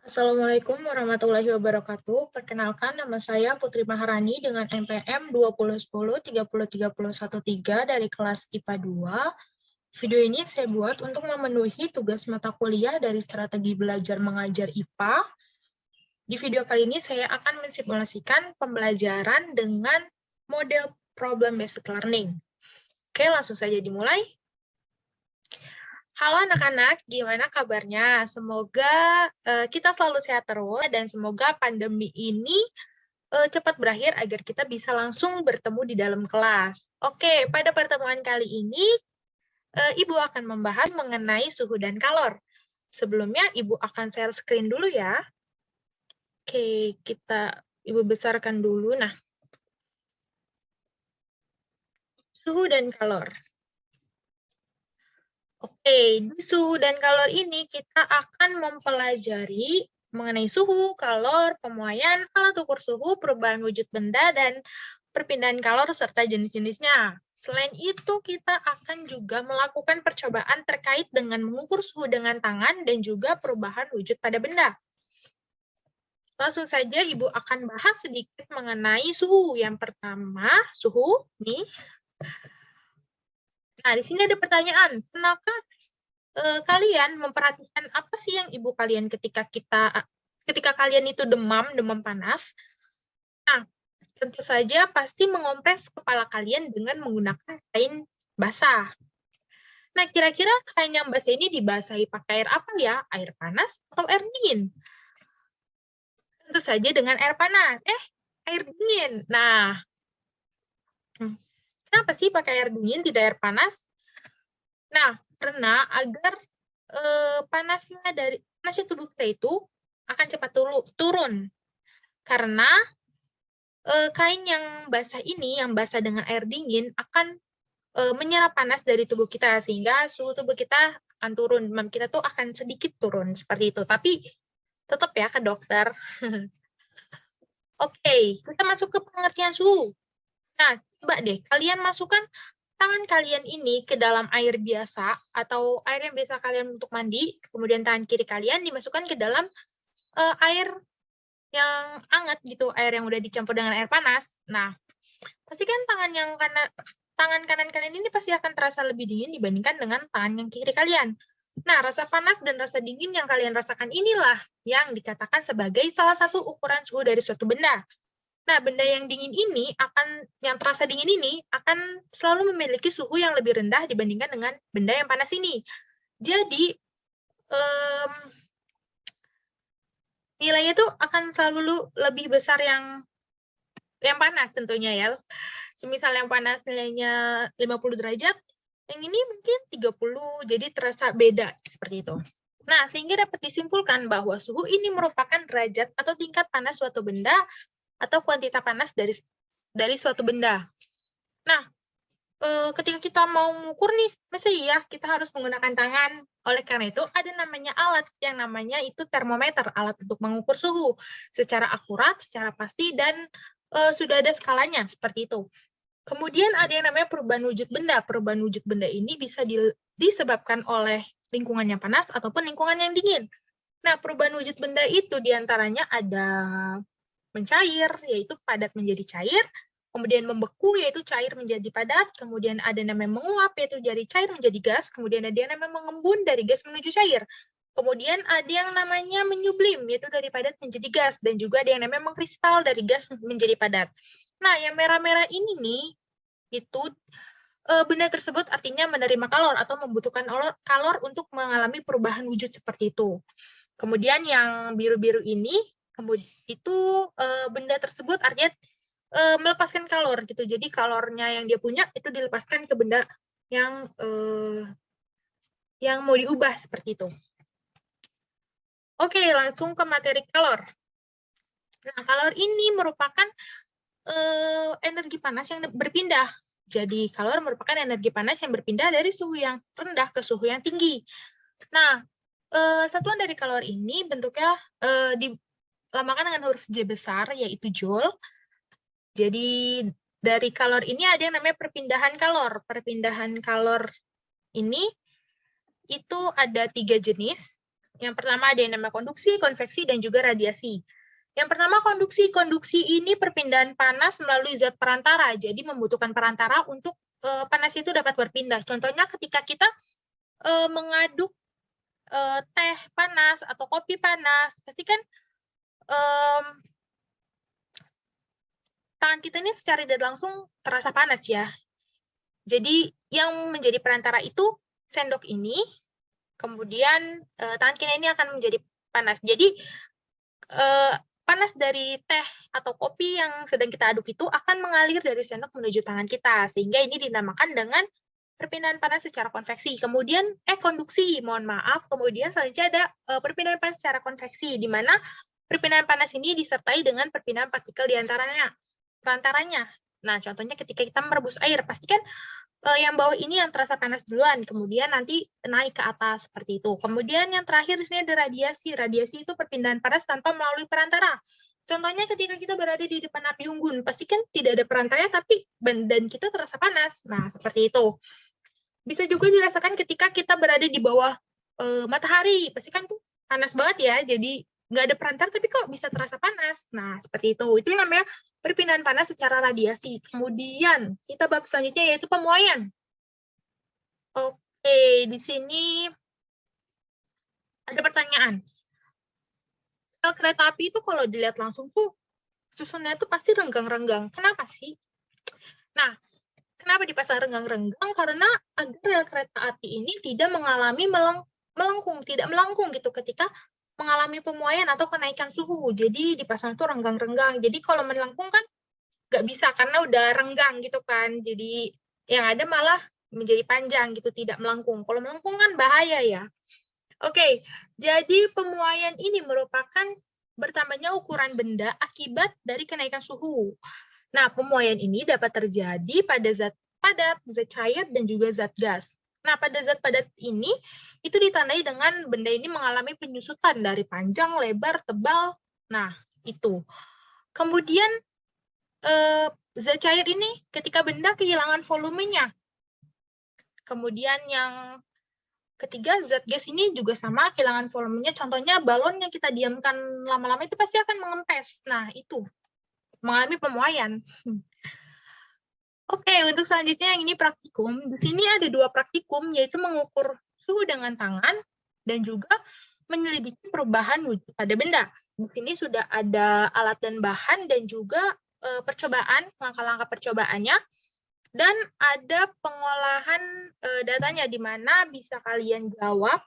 Assalamualaikum warahmatullahi wabarakatuh. Perkenalkan, nama saya Putri Maharani dengan NPM 2010 30 3013 dari kelas IPA 2. Video ini saya buat untuk memenuhi tugas mata kuliah dari strategi belajar mengajar IPA. Di video kali ini saya akan mensimulasikan pembelajaran dengan model problem based learning. Oke, langsung saja dimulai. Halo anak-anak, gimana kabarnya? Semoga kita selalu sehat terus dan semoga pandemi ini cepat berakhir agar kita bisa langsung bertemu di dalam kelas. Oke, pada pertemuan kali ini Ibu akan membahas mengenai suhu dan kalor. Sebelumnya Ibu akan share screen dulu ya. Oke, Ibu besarkan dulu. Nah, suhu dan kalor. Oke, di suhu dan kalor ini kita akan mempelajari mengenai suhu, kalor, pemuaian, alat ukur suhu, perubahan wujud benda, dan perpindahan kalor serta jenis-jenisnya. Selain itu, kita akan juga melakukan percobaan terkait dengan mengukur suhu dengan tangan dan juga perubahan wujud pada benda. Langsung saja Ibu akan bahas sedikit mengenai suhu. Yang pertama, suhu nih. Nah, di sini ada pertanyaan, kenapa kalian memperhatikan apa sih yang ibu kalian ketika kalian itu demam panas? Nah, tentu saja pasti mengompres kepala kalian dengan menggunakan kain basah. Nah, kira-kira kain yang basah ini dibasahi pakai air apa ya? Air panas atau air dingin? Tentu saja dengan air panas. Air dingin. Nah, kenapa sih pakai air dingin, tidak air panas? Nah, karena agar panasnya tubuh kita itu akan cepat turun. Karena kain yang basah ini, yang basah dengan air dingin, akan menyerap panas dari tubuh kita, sehingga suhu tubuh kita akan turun. Demam kita tuh akan sedikit turun, seperti itu. Tapi tetap ya ke dokter. Oke, kita masuk ke pengertian suhu. Nah, coba deh, kalian masukkan tangan kalian ini ke dalam air biasa, atau air yang biasa kalian untuk mandi, kemudian tangan kiri kalian dimasukkan ke dalam air yang hangat gitu, air yang udah dicampur dengan air panas. Nah, pastikan tangan kanan kalian ini pasti akan terasa lebih dingin dibandingkan dengan tangan yang kiri kalian. Nah, rasa panas dan rasa dingin yang kalian rasakan inilah yang dikatakan sebagai salah satu ukuran suhu dari suatu benda. Nah, benda yang terasa dingin ini akan selalu memiliki suhu yang lebih rendah dibandingkan dengan benda yang panas ini. Jadi, nilainya itu akan selalu lebih besar yang panas tentunya ya. Semisal yang panas nilainya 50 derajat, yang ini mungkin 30, jadi terasa beda seperti itu. Nah, sehingga dapat disimpulkan bahwa suhu ini merupakan derajat atau tingkat panas suatu benda atau kuantitas panas dari suatu benda. Nah, ketika kita mau mengukur nih, masa iya kita harus menggunakan tangan. Oleh karena itu, ada namanya alat yang namanya itu termometer, alat untuk mengukur suhu secara akurat, secara pasti, dan sudah ada skalanya, seperti itu. Kemudian ada yang namanya perubahan wujud benda. Perubahan wujud benda ini bisa disebabkan oleh lingkungan yang panas ataupun lingkungan yang dingin. Nah, perubahan wujud benda itu diantaranya ada mencair, yaitu padat menjadi cair, kemudian membeku, yaitu cair menjadi padat, kemudian ada namanya menguap, yaitu dari cair menjadi gas, kemudian ada yang namanya mengembun dari gas menuju cair. Kemudian ada yang namanya menyublim, yaitu dari padat menjadi gas, dan juga ada yang namanya mengkristal dari gas menjadi padat. Nah, yang merah-merah ini nih, itu benda tersebut artinya menerima kalor atau membutuhkan kalor untuk mengalami perubahan wujud seperti itu. Kemudian yang biru-biru ini, itu benda tersebut artinya melepaskan kalor gitu. Jadi kalornya yang dia punya itu dilepaskan ke benda yang mau diubah seperti itu. Oke, langsung ke materi kalor. Nah, kalor ini merupakan energi panas yang berpindah. Jadi, kalor merupakan energi panas yang berpindah dari suhu yang rendah ke suhu yang tinggi. Nah, satuan dari kalor ini bentuknya dilambangkan dengan huruf J besar, yaitu joule. Jadi, dari kalor ini ada yang namanya perpindahan kalor. Perpindahan kalor ini itu ada 3 jenis. Yang pertama ada yang namanya konduksi, konveksi, dan juga radiasi. Yang pertama konduksi. Konduksi ini perpindahan panas melalui zat perantara, jadi membutuhkan perantara untuk panas itu dapat berpindah. Contohnya ketika kita mengaduk teh panas atau kopi panas, pasti kan tangan kita ini secara tidak langsung terasa panas ya. Jadi yang menjadi perantara itu sendok ini, kemudian tangan kita ini akan menjadi panas. Jadi panas dari teh atau kopi yang sedang kita aduk itu akan mengalir dari sendok menuju tangan kita, sehingga ini dinamakan dengan perpindahan panas secara konveksi. Kemudian konduksi, mohon maaf. Kemudian selanjutnya ada perpindahan panas secara konveksi, di mana perpindahan panas ini disertai dengan perpindahan partikel di perantaranya. Nah, contohnya ketika kita merebus air, pastikan yang bawah ini yang terasa panas duluan, kemudian nanti naik ke atas seperti itu. Kemudian yang terakhir di sini ada radiasi. Radiasi itu perpindahan panas tanpa melalui perantara. Contohnya ketika kita berada di depan api unggun, pastikan tidak ada perantaranya, tapi badan kita terasa panas. Nah, seperti itu. Bisa juga dirasakan ketika kita berada di bawah matahari, pastikan tuh panas banget ya, jadi nggak ada perantara, tapi kok bisa terasa panas. Nah, seperti itu. Itu namanya perpindahan panas secara radiasi. Kemudian, kita bab selanjutnya yaitu pemuaian. Oke, di sini ada pertanyaan. Sel kereta api itu kalau dilihat langsung tuh, susunnya tuh pasti renggang-renggang. Kenapa sih? Nah, kenapa dipasang renggang-renggang? Karena agar rel kereta api ini tidak mengalami tidak melengkung gitu ketika mengalami pemuaian atau kenaikan suhu. Jadi dipasang tuh renggang-renggang. Jadi kalau melengkung kan nggak bisa karena udah renggang gitu kan. Jadi yang ada malah menjadi panjang gitu, tidak melengkung. Kalau melengkung kan bahaya ya. Oke, jadi pemuaian ini merupakan bertambahnya ukuran benda akibat dari kenaikan suhu. Nah, pemuaian ini dapat terjadi pada zat padat, zat cair, dan juga zat gas. Nah, pada zat padat ini, itu ditandai dengan benda ini mengalami penyusutan dari panjang, lebar, tebal. Nah, itu. Kemudian, zat cair ini ketika benda kehilangan volumenya. Kemudian yang ketiga, zat gas ini juga sama, kehilangan volumenya. Contohnya balon yang kita diamkan lama-lama itu pasti akan mengempes. Nah, itu. Mengalami pemuaian. Oke, untuk selanjutnya yang ini praktikum. Di sini ada 2 praktikum, yaitu mengukur suhu dengan tangan dan juga menyelidiki perubahan wujud pada benda. Di sini sudah ada alat dan bahan dan juga percobaan, langkah-langkah percobaannya, dan ada pengolahan datanya di mana bisa kalian jawab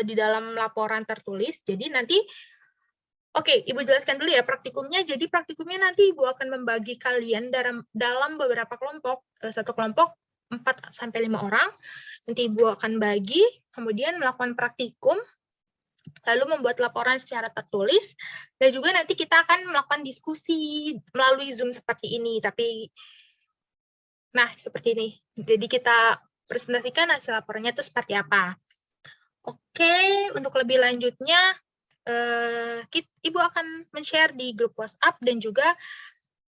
di dalam laporan tertulis. Jadi nanti oke, Ibu jelaskan dulu ya praktikumnya. Jadi praktikumnya nanti Ibu akan membagi kalian dalam beberapa kelompok. Satu kelompok 4-5 orang. Nanti Ibu akan bagi, kemudian melakukan praktikum, lalu membuat laporan secara tertulis, dan juga nanti kita akan melakukan diskusi melalui Zoom seperti ini. Nah, seperti ini. Jadi kita presentasikan hasil laporannya itu seperti apa. Oke, untuk lebih lanjutnya, Ibu akan men-share di grup WhatsApp dan juga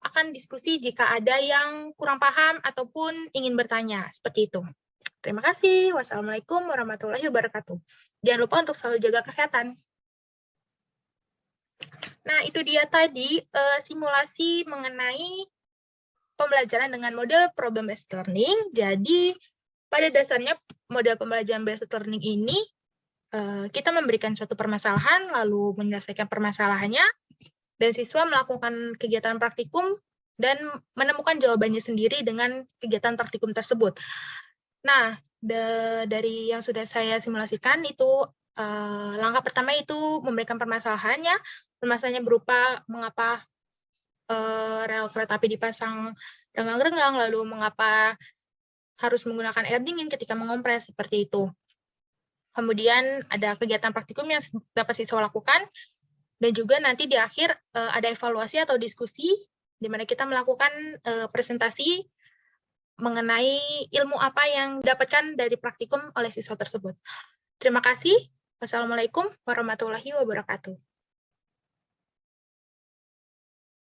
akan diskusi jika ada yang kurang paham ataupun ingin bertanya, seperti itu. Terima kasih. Wassalamualaikum warahmatullahi wabarakatuh. Jangan lupa untuk selalu jaga kesehatan. Nah, itu dia tadi simulasi mengenai pembelajaran dengan model problem-based learning. Jadi, pada dasarnya model pembelajaran based learning ini kita memberikan suatu permasalahan, lalu menyelesaikan permasalahannya, dan siswa melakukan kegiatan praktikum dan menemukan jawabannya sendiri dengan kegiatan praktikum tersebut. Nah, dari yang sudah saya simulasikan itu, langkah pertama itu memberikan permasalahannya. Permasalahannya berupa mengapa rel kereta api dipasang renggang-renggang, lalu mengapa harus menggunakan air dingin ketika mengompres, seperti itu. Kemudian ada kegiatan praktikum yang dapat siswa lakukan, dan juga nanti di akhir ada evaluasi atau diskusi, di mana kita melakukan presentasi mengenai ilmu apa yang didapatkan dari praktikum oleh siswa tersebut. Terima kasih. Wassalamualaikum warahmatullahi wabarakatuh.